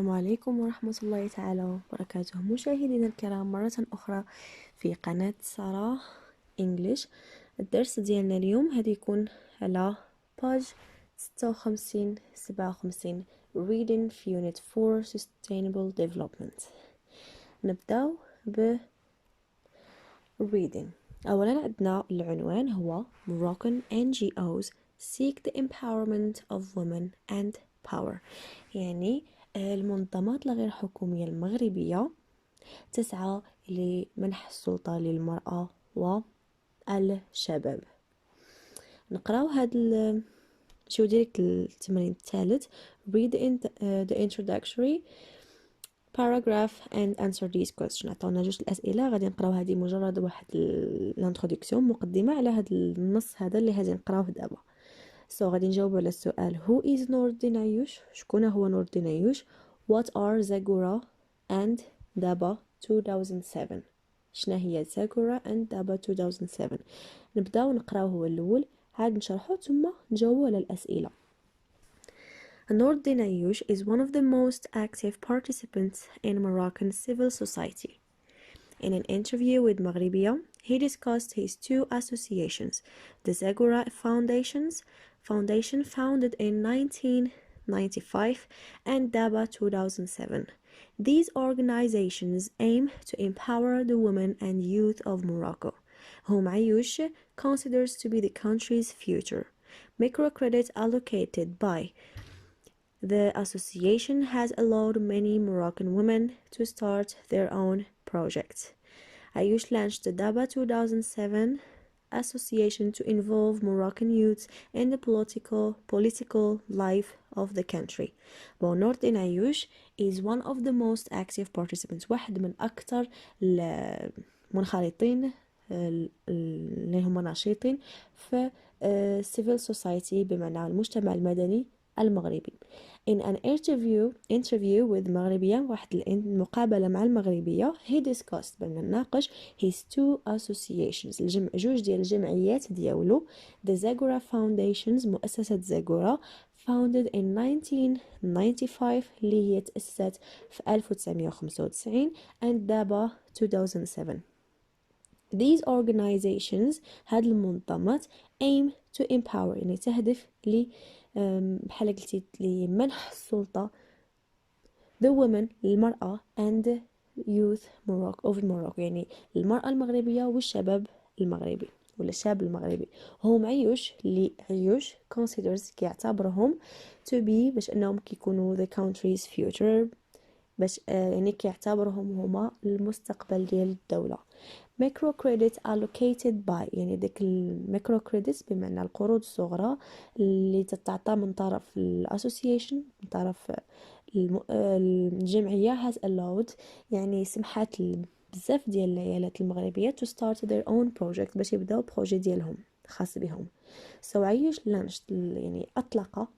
السلام عليكم ورحمة الله تعالى وبركاته. مشاهدينا الكرام مرة أخرى في قناة سارة انجليش. الدرس ديالنا اليوم هذا يكون على باج 56-57 reading في unit 4 sustainable development. نبداو ب reading. أولا عندنا العنوان هو Moroccan NGOs seek the empowerment of women and power. يعني المنظمات الغير حكومية المغربية تسعى لمنح السلطة للمرأة والشباب. نقراو هذا شو ديريكت التمرين الثالث. read the introductory paragraph and answer these questions. عطاونا جوج الأسئلة غادي نقراو هذه مجرد واحد الانترودكسيون مقدمة على هذا النص هذا اللي غادي نقراوه دابا. غادي نجاوب على السؤال who is نور الدين عيوش؟ شكون هو نور الدين عيوش؟ what are زاغورا and دابا 2007؟ شنا هي زاغورا and دابا 2007؟ نبداو نقراو هو الاول عاد نشرحو ثم نجاوبو على الاسئله. نور الدين عيوش is one of the most active participants in Moroccan civil society. In an interview with Maghribiya, he discussed his two associations, the Zagora Foundation founded in 1995 and Daba 2007. These organizations aim to empower the women and youth of Morocco, whom Ayush considers to be the country's future. Microcredit allocated by the association has allowed many Moroccan women to start their own projects. Ayush launched the Daba 2007 association to involve Moroccan youths in the political life of the country. Nordin Ayush is one of the most active participants. واحد من أكثر المنخرطين اللي هم ناشطين في civil society بمعنى المجتمع المدني المغربي. In an interview with مغربية واحد المقابلة مع المغربية he discussed ناقش his two associations جوج ديال الجمعيات ديالو the Zagora Foundations مؤسسة زاغورا founded in 1995 اللي هي تأسست في 1995 and Daba 2007. These organizations هاد المنظمات aim to empower يعني تهدف بحال قلتي لمنح السلطة the women المرأة and youth of Morocco يعني المرأة المغربية والشباب المغربي ولا الشاب المغربي. هم عيوش اللي عيوش considers كيعتبرهم to be باش انهم كيكونوا the country's future باش يعني كيعتبرهم هما المستقبل ديال الدولة. microcredit allocated by يعني ديك الميكرو كريديت بمعنى القروض الصغرى اللي تتعطى من طرف الاسوسيشن من طرف الجمعية has allowed يعني سمحت بزاف ديال العائلات المغربية to start their own project باش يبداو بروجي ديالهم خاص بهم. عيوش launched يعني أطلق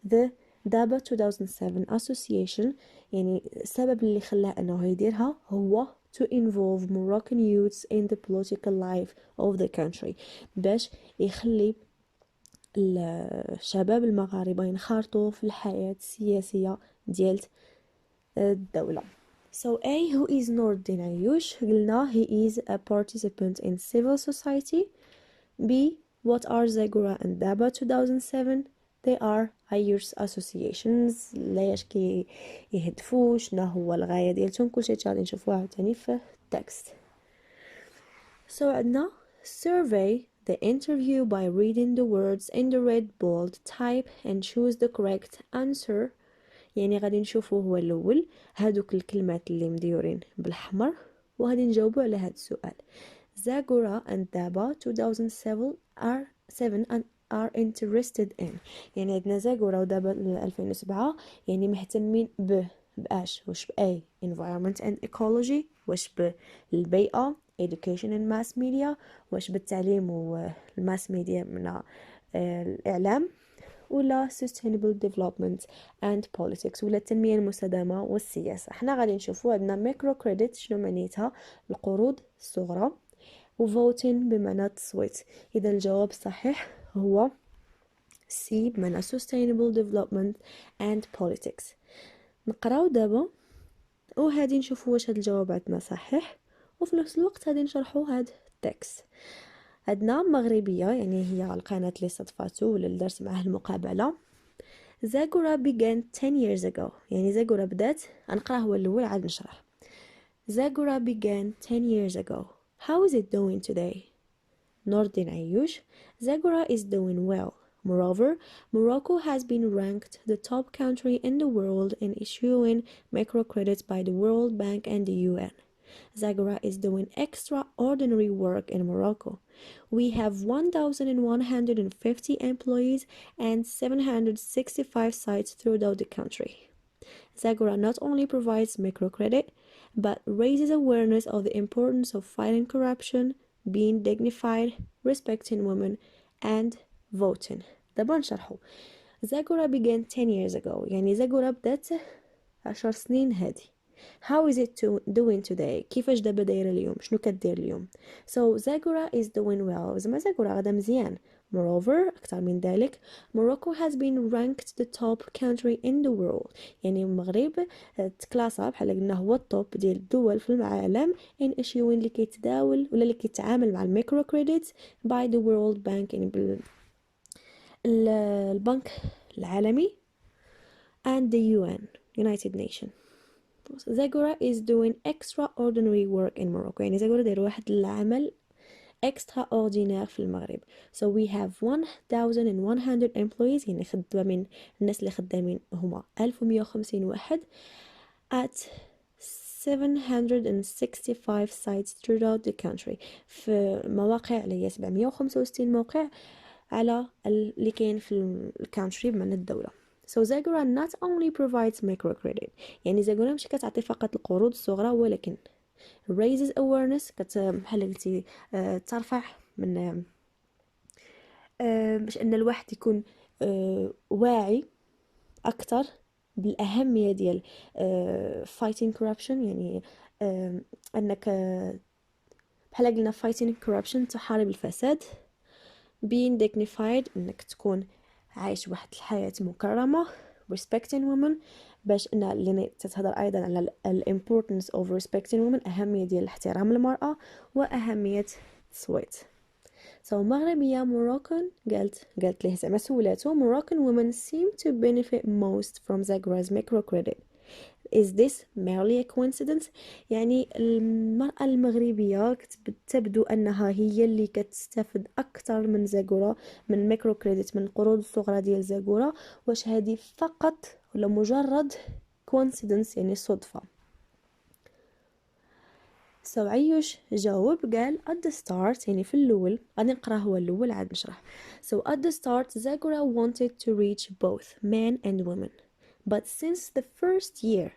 the دابا 2007 association يعني السبب اللي خلاه أنه يديرها هو to involve Moroccan youths in the political life of the country باش يخلي الشباب المغاربة ينخرطوا في الحياة السياسية ديال الدولة. A who is نور الدين عيوش قلنا he is a participant in civil society. B what are Zagora and Daba 2007 they are Ayush associations لاش كي يهدفوا شنو هو الغاية ديالتهم كلشي غادي نشوفوها عاوتاني في التكست. عندنا survey the interview by reading the words in the red bold type and choose the correct answer. يعني غادي نشوفو هو الاول هادوك الكلمات اللي مديورين بالاحمر وغادي نجاوبو على هاد السؤال. Zagora and Daba 2007 are interested in يعني عندنا زاغورا ودابا 2007 يعني مهتمين باش واش ب environment and ecology واش بالبيئة education and mass media واش بالتعليم والماس ميديا من الإعلام ولا sustainable development and politics ولا التنمية المستدامة والسياسة. احنا غادي نشوفوا عندنا micro credit شنو معنيتها القروض الصغرى وvoting بمعنى التصويت. إذا الجواب الصحيح هو C بمعنى sustainable development and politics. نقراو دابا وهادي نشوفوا واش هاد الجواب عندنا صحيح، وفي نفس الوقت غادي نشرحوا هاد التكست. عندنا مغربية يعني هي القناة اللي صدفاتو ولا الدرس معاه المقابلة. Zagora began 10 years ago، يعني Zagora بدات، نقرا هو الأول عاد نشرح. Zagora began 10 years ago. How is it doing today? Nordin Ayush. Zagora is doing well. Moreover, Morocco has been ranked the top country in the world in issuing microcredits by the World Bank and the UN. Zagora is doing extraordinary work in Morocco. We have 1,150 employees and 765 sites throughout the country. Zagora not only provides microcredit, but raises awareness of the importance of fighting corruption, being dignified, respecting women, and voting. دابا نشرحو. Zagora began 10 years ago، يعني Zagora بدات 10 سنين هادي. How is it doing today؟ كيفاش دابا دايره اليوم؟ شنو كدير اليوم؟ So Zagora is doing well. زعما Zagora غادا مزيان. Moreover، أكثر من ذلك، Morocco has been ranked the top country in the world. يعني المغرب تكلاسا بحال قلنا هو التوب ديال الدول في العالم in issuing اللي كيتداول ولا اللي كيتعامل مع الميكرو كريديت by the World Bank، يعني البنك العالمي and the UN United Nations. Zagora is doing extraordinary work in Morocco، يعني Zagora داير واحد العمل extraordinaire في المغرب. So we have 1,100 employees، يعني خدامين الناس اللي خدامين هما 1150 واحد at 765 sites throughout the country، في مواقع اللي هي 765 موقع على اللي كاين في الكونتري بمعنى الدولة. So Zagora not only provides microcredit، يعني Zagora ماشي كتعطي فقط القروض الصغرى، ولكن raises awareness، بحال قلتي ترفع من باش ان الواحد يكون واعي اكثر بالاهميه ديال fighting corruption، يعني انك بحال قلنا fighting corruption تحارب الفساد. being dignified، انك تكون عايش واحد الحياه مكرمه. respecting women، باش ان اللي تتهضر ايضا على importance of respecting women، اهميه ديال احترام المراه واهميه التصويت. So مغربيه Moroccan قالت ليه زعما سولاتو Moroccan women seem to benefit most from Zagora's microcredit. Is this merely a coincidence؟ يعني المرأة المغربية تبدو أنها هي اللي كتستفد أكثر من زاغورا، من ميكرو كريديت، من القروض الصغرى ديال زاغورا. واش هذه فقط ولا مجرد coincidence، يعني صدفة؟ So عيوش جاوب قال at the start، يعني في الأول، غادي نقرا هو الأول عاد نشرح. So at the start Zagora wanted to reach both men and women, but since the first year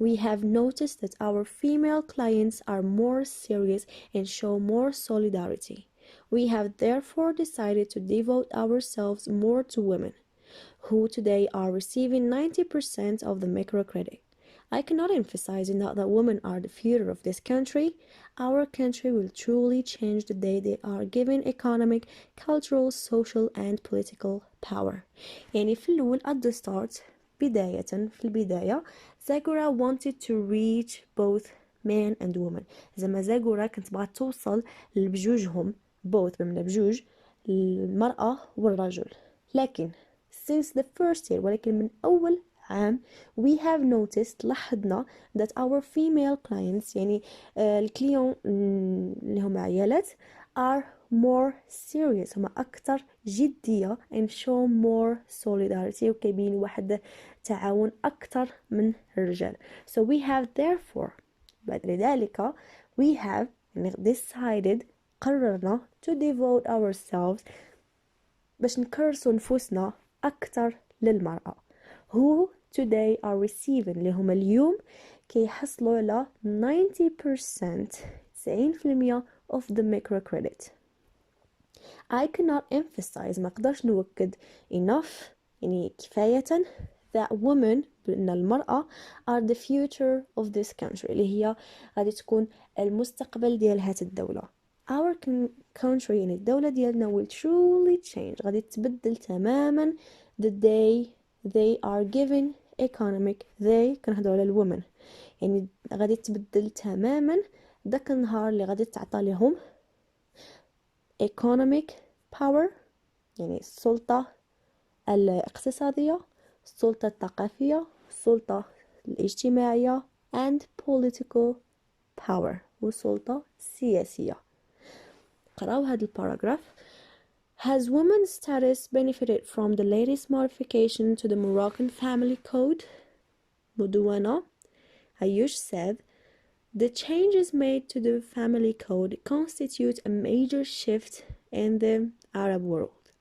we have noticed that our female clients are more serious and show more solidarity. We have therefore decided to devote ourselves more to women, who today are receiving 90% of the microcredit. I cannot emphasize enough that women are the future of this country. Our country will truly change the day they are given economic, cultural, social and political power. يعني في الأول at the start، بداية في البداية، Zagora wanted to reach both men and women. زعما Zagora كانت بغات توصل لبجوجهم، both بمعنى بجوج، المرأة والرجل. لكن since the first year، ولكن من أول عام، we have noticed، لاحظنا that our female clients، يعني الكليون اللي هم عيالات are more serious، هما أكثر جدية and show more solidarity، وكيبين واحد تعاون أكثر من الرجال. So we have therefore، بعد ذلك we have decided، قررنا to devote ourselves، باش نكرسوا نفوسنا أكثر للمرأة، who today are receiving، اللي هما اليوم كيحصلوا على 90% of the microcredit. I cannot emphasize، ما قدرش نوكد enough، يعني كفاية، that women، بأن المرأة are the future of this country، اللي هي غادي تكون المستقبل ديال هذه الدولة. Our country، يعني الدولة ديالنا will truly change، غادي تبدل تماما the day they are given economic. they كنهضروا على الwomen، يعني غادي تبدل تماما داك النهار اللي غادي تعطى لهم economic power، يعني السلطة الاقتصادية، السلطة الثقافية، السلطة الاجتماعية and political power، والسلطة السياسية. قراو هذا الباراجراف. Has women's status benefited from the latest modification to the Moroccan family code? مدونة Ayush said, the changes made to the family code constitute a major shift in the Arab world.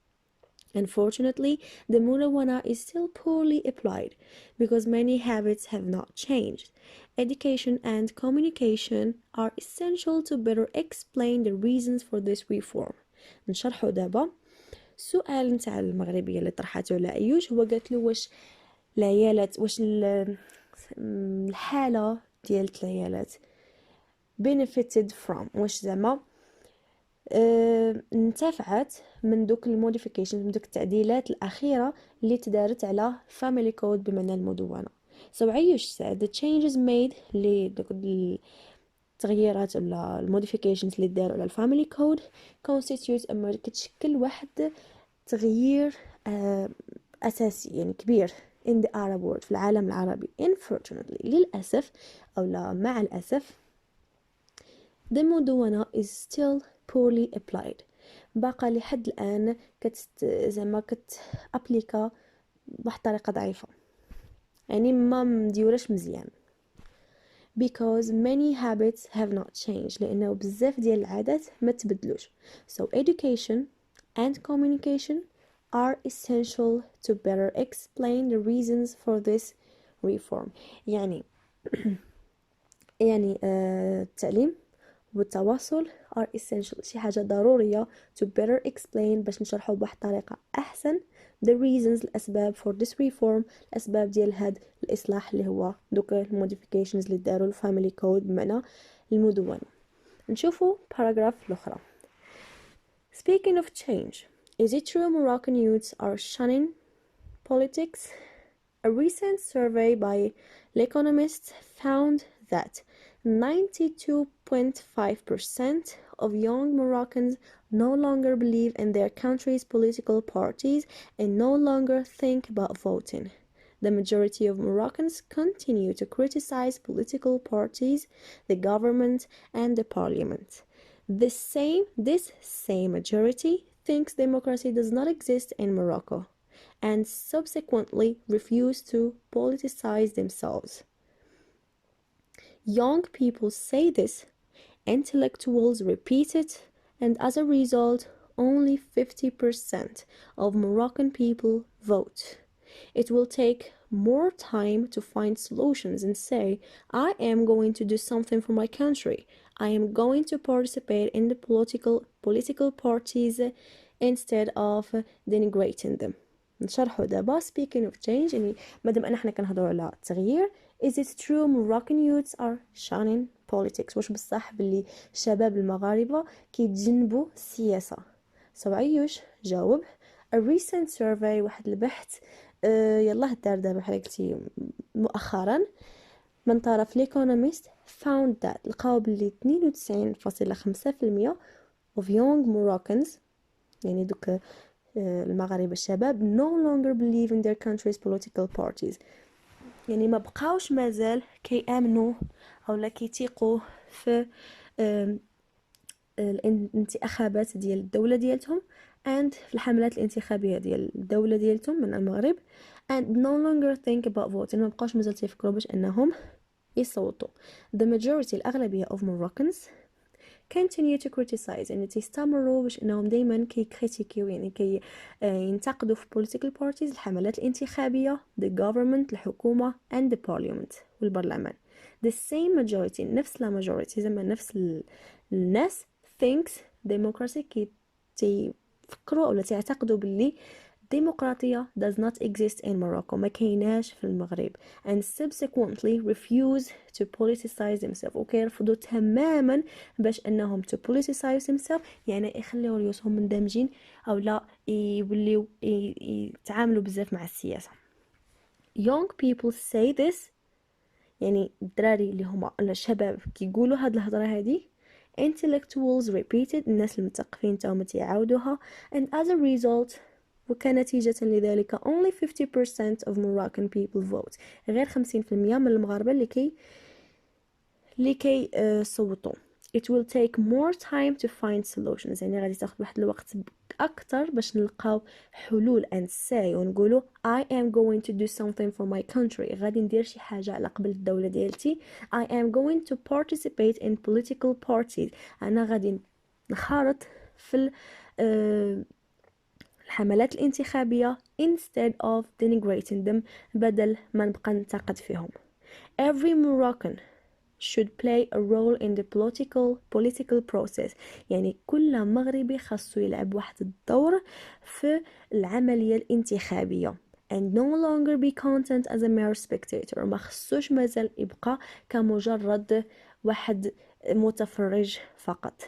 Unfortunately, the Mudawana is still poorly applied because many habits have not changed. Education and communication are essential to better explain the reasons for this reform. نشرحوا دابا السؤال نتاع المغربية اللي طرحته على أيوش. هو قالت له واش العيالات، واش الحالة ديال العيالات benefited from، واش زعما انتفعت من دوك الموديفيكيشن، من دوك التعديلات الأخيرة اللي تدارت على family code بمعنى المدونة. So Ayush said the changes made اللي دوك التغييرات ولا الموديفيكيشنز اللي داروا على الفاميلي كود constitute أما كتشكل واحد تغيير أساسي يعني كبير in the Arab world، في العالم العربي. Unfortunately للأسف أو لا مع الأسف the مدونة is still poorly applied، باقا لحد الآن زعما أبليكا بواحد الطريقة ضعيفة، يعني ما مديورش مزيان. because many habits have not changed، لأنه بزاف ديال العادات ما تبدلوش. so education and communication are essential to better explain the reasons for this reform. يعني التعليم والتواصل are essential، شي حاجة ضرورية to better explain، باش نشرحوا بواحد الطريقة أحسن the reasons، الأسباب for this reform، الأسباب ديال هاد الإصلاح اللي هو دوك modifications اللي داروا الفاميلي كود بمعنى المدونة. نشوفوا paragraph الأخرى. Speaking of change, is it true Moroccan youths are shunning politics? A recent survey by L'Economist found that 92.5% of young Moroccans no longer believe in their country's political parties and no longer think about voting. The majority of Moroccans continue to criticize political parties, the government, and the parliament. This same majority thinks democracy does not exist in Morocco and subsequently refuse to politicize themselves. Young people say this, intellectuals repeat it, and as a result, only 50% of Moroccan people vote. It will take more time to find solutions and say, I am going to do something for my country. I am going to participate in the political parties instead of denigrating them. نشرحوا دابا speaking of change، يعني مادام أن احنا كنهضروا على التغيير. Is it true Moroccan youths are shunning politics؟ واش بصح باللي الشباب المغاربة كيتجنبوا السياسة؟ عيوش جاوب a recent survey، واحد البحث يلاه دار دابا بحال قلتي مؤخرا من طرف ليكونوميست found that لقاو باللي 92.5% of young Moroccans، يعني دوك المغاربة الشباب no longer believe in their country's political parties، يعني ما بقاوش مازال كيامنوا او لا كيتيقوا في الانتخابات ديال الدولة ديالتهم and في الحملات الانتخابية ديال الدولة ديالتهم من المغرب and no longer think about voting، ما بقاوش مازال تيفكروا باش انهم يصوتوا. The majority الأغلبية of Moroccans continue to criticize، يعني تيستمروا باش انهم دائما كيكريتيكيو، يعني ينتقدوا في political parties، الحملات الانتخابية، the government الحكومة and the parliament والبرلمان. The same majority نفس la majority زعما نفس الناس thinks democracy تيفكروا أو تعتقدوا باللي الديمقراطية does not exist in Morocco، ما كايناش في المغرب and subsequently refuse to politicize themselves، وكيرفضوا تماما باش انهم to politicize themselves، يعني يخليو ريوسهم مندمجين او لا يوليو يتعاملوا بزاف مع السياسة. young people say this، يعني الدراري اللي هما الشباب كيقولوا هاد الهضرة هادي. intellectuals repeated، الناس المثقفين تاهم تيعاودوها. and as a result، وكنتيجة لذلك only 50% of Moroccan people vote، غير 50% من المغاربة اللي كي صوتوا. it will take more time to find solutions، يعني غادي تاخد واحد الوقت أكتر باش نلقاو حلول and say ونقولوا I am going to do something for my country، غادي ندير شي حاجة على قبل الدولة ديالتي. I am going to participate in political parties، أنا غادي نخارط في الحملات الانتخابية instead of denigrating them، بدل ما نبقى ننتقد فيهم. every Moroccan should play a role in the political process، يعني كل مغربي خاصو يلعب واحد الدور في العملية الانتخابية. and no longer be content as a mere spectator، ما خصوش مازال يبقى كمجرد واحد متفرج فقط.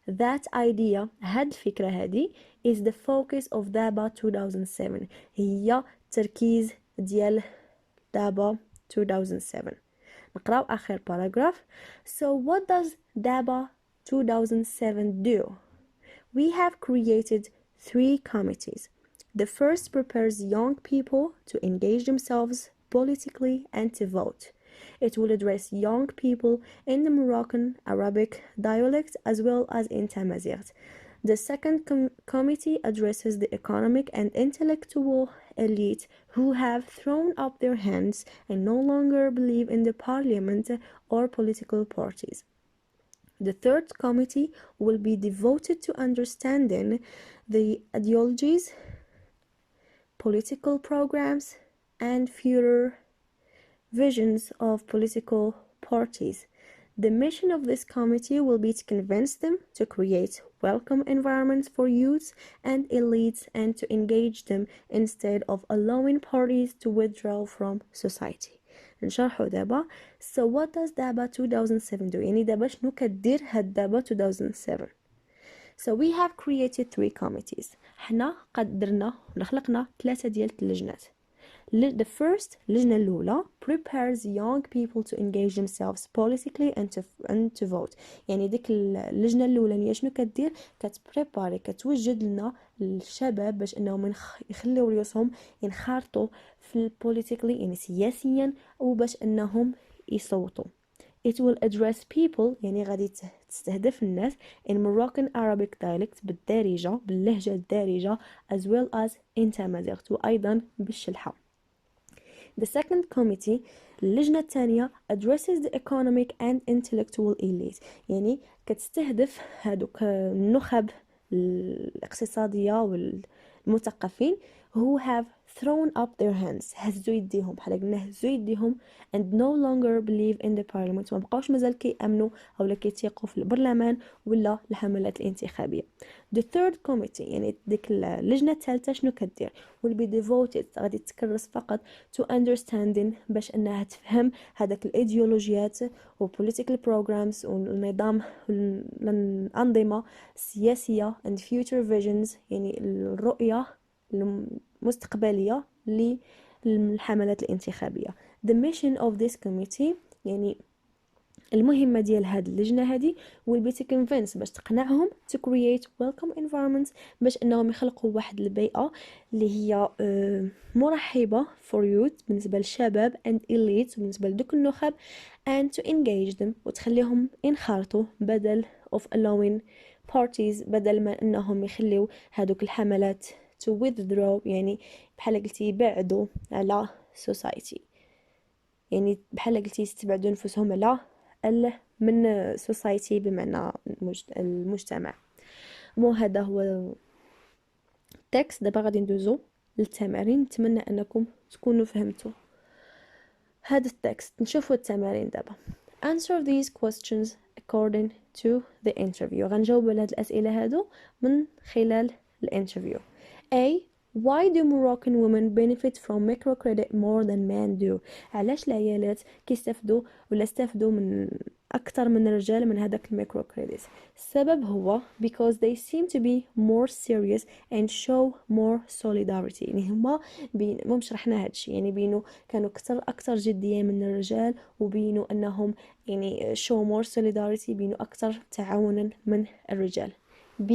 that idea، هاد الفكرة هادي is the focus of DABA 2007، هي تركيز ديال DABA 2007. نقراو آخر paragraph. so what does DABA 2007 do? we have created 3 committees. the first prepares young people to engage themselves politically and to vote. It will address young people in the Moroccan Arabic dialect as well as in Tamazight. The second committee addresses the economic and intellectual elite who have thrown up their hands and no longer believe in the parliament or political parties. The third committee will be devoted to understanding the ideologies, political programs, and future visions of political parties. The mission of this committee will be to convince them to create welcome environments for youths and elites and to engage them instead of allowing parties to withdraw from society. نشرحو دابا. So what does DABA 2007 do؟ يعني دابا شنو كدير هاد DABA 2007؟ So we have created 3 committees. حنا قدرنا خلقنا 3 ديال اللجنات. The first، اللجنة الأولى prepares young people to engage themselves politically and to vote. يعني ديك اللجنة الأولى شنو كدير؟ كتبريباري كتوجد لنا الشباب باش انهم يخليو ريوسهم ينخرطوا في politically، يعني سياسيا، وباش انهم يصوتوا. It will address people، يعني غادي تستهدف الناس in Moroccan Arabic dialect، بالدارجة باللهجة الدارجة as well as in Tamazight، وأيضا بالشلحة. The second committee، اللجنة الثانية addresses the economic and intellectual elite، يعني كتستهدف هادوك النخب الاقتصادية والمثقفين who have thrown up their hands، هزوا يديهم، بحال قلنا هزوا يديهم and no longer believe in the parliament، ما بقاوش مازال كيأمنوا أو كيتيقوا في البرلمان ولا الحملات الانتخابية. The third committee، يعني ديك اللجنة الثالثة شنو كدير؟ will be devoted، غادي تكرس فقط to understanding، باش انها تفهم هذاك الايديولوجيات و political programs والنظام الأنظمة السياسية and future visions، يعني الرؤية المستقبلية للحملات الانتخابية. The mission of this committee، يعني المهمة ديال هاد اللجنة هادي will be to convince، باش تقنعهم to create welcome environments، باش انهم يخلقوا واحد البيئة اللي هي مرحبة for youth، بالنسبة للشباب and elites، بالنسبة لدوك النخب and to engage them، وتخليهم ينخرطوا بدل of allowing parties، بدل ما انهم يخليو هادوك الحملات to withdraw، يعني بحال قلتي يبعدوا على society، يعني بحال قلتي يستبعدوا نفسهم على من society بمعنى المجتمع. هذا هو التكست. دابا غادي ندوزو للتمارين. نتمنى انكم تكونوا فهمتوا هذا التكست. نشوفوا التمارين دابا. answer these questions according to the interview. غنجاوب على هاد الاسئله هادو من خلال الانترفيو. A. Why do Moroccan women benefit from microcredit more than men do؟ علاش العيالات كيستافدوا ولا استافدوا من أكثر من الرجال من هذاك الميكرو كريديت. السبب هو because they seem to be more serious and show more solidarity. يعني هما مهم شرحنا هادشي، يعني بينوا كانوا أكثر جدية من الرجال، وبينوا أنهم يعني show more solidarity، بينوا أكثر تعاونا من الرجال. B.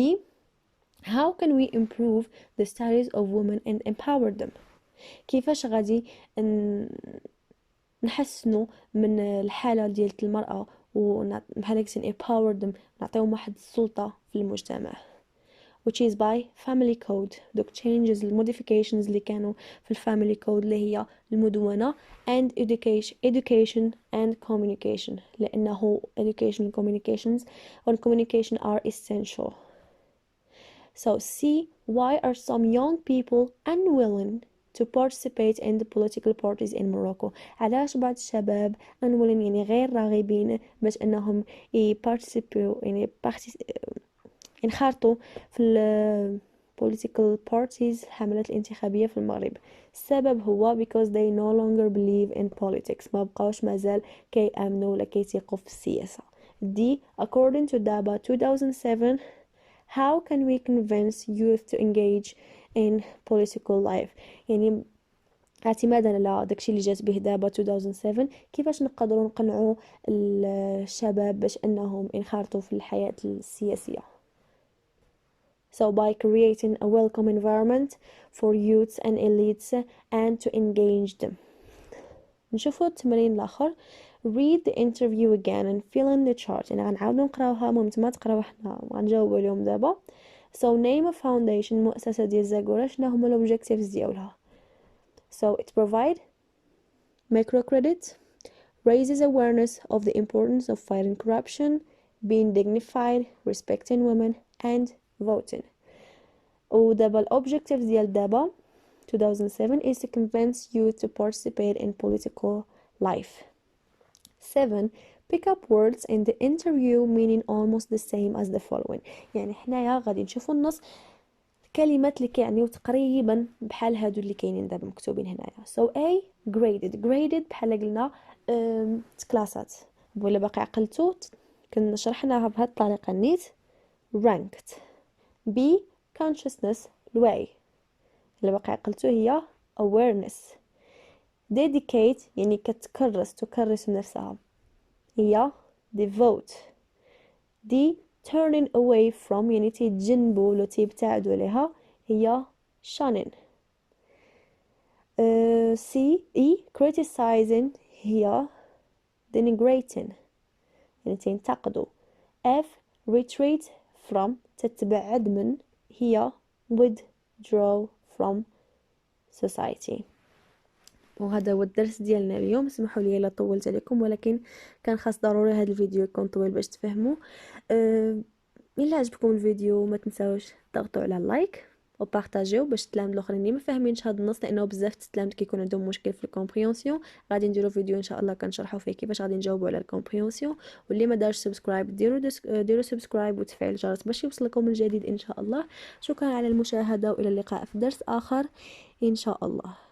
How can we improve the status of women and empower them؟ كيفاش غادي نحسنوا من الحالة ديال المرأة بحال هكا empower them، نعطيهم واحد السلطة في المجتمع. which is by family code. دوك changes modifications اللي كانوا في الفاميلي كود اللي هي المدونة and education and communication، لأنه education and communication are essential. So C. Why are some young people unwilling to participate in the political parties in Morocco؟ علاش بعض الشباب unwilling يعني غير راغبين باش أنهم يعني ينخرطوا في ال political parties الحملات الانتخابية في المغرب؟ السبب هو because they no longer believe in politics، ما بقاوش مازال كيأمنوا ولا كيثيقوا في السياسة. D. According to DABA 2007, how can we convince youth to engage in political life؟ يعني اعتمادا على داكشي اللي جات به دابا 2007، كيفاش نقدروا نقنعوا الشباب باش انهم ينخرطوا في الحياة السياسية؟ So by creating a welcome environment for youths and elites and to engage them. نشوفوا التمرين الاخر. read the interview again and fill in the chart. يعني غنعاودو نقراوها، المهم نتوما تقراو حنا غنجاوبوا اليوم دابا. So name a foundation، مؤسسة ديال زاكورا، شنو هما الأوبجيكتيفز ديالها؟ So it provide microcredit, raises awareness of the importance of fighting corruption, being dignified, respecting women and voting. ودابا الأوبجيكتيفز ديال دابا 2007 is to convince youth to participate in political life. 7. Pick up words in the interview meaning almost the same as the following. يعني حنايا غادي نشوفوا النص كلمات اللي كيعنيو تقريبا بحال هادو اللي كاينين دابا مكتوبين هنايا. So A. graded بحال قلنا كلاسات، ولا باقي عقلتو كنشرحناها بهاد الطريقه نيت. ranked. B. consciousness الوعي، اللي باقي عقلتو هي awareness. dedicate يعني تكرس نفسها هي devote. D. turning away from يعني تيتجنبوا ولا تيبتعدوا عليها هي shunning. C. E. criticizing هي denigrating يعني تنتقدوا. F. retreat from تتبعد من هي withdraw from society. وهذا هو الدرس ديالنا اليوم. اسمحوا لي الا طولت عليكم، ولكن كان خاص ضروري هذا الفيديو يكون طويل باش تفهموا. الا عجبكم الفيديو ما تنساوش تضغطوا على اللايك وبارطاجيو باش التلاميذ الاخرين اللي ما فاهمينش هذا النص، لانه بزاف التلاميذ كيكون عندهم مشكل في الكومبريهنسيون. غادي نديروا فيديو ان شاء الله كنشرحوا فيه كيفاش غادي نجاوبوا على الكومبريهنسيون. واللي ما دارش سبسكرايب ديروا سبسكرايب وتفعيل الجرس باش يوصلكم الجديد ان شاء الله. شكرا على المشاهده والى اللقاء في درس اخر ان شاء الله.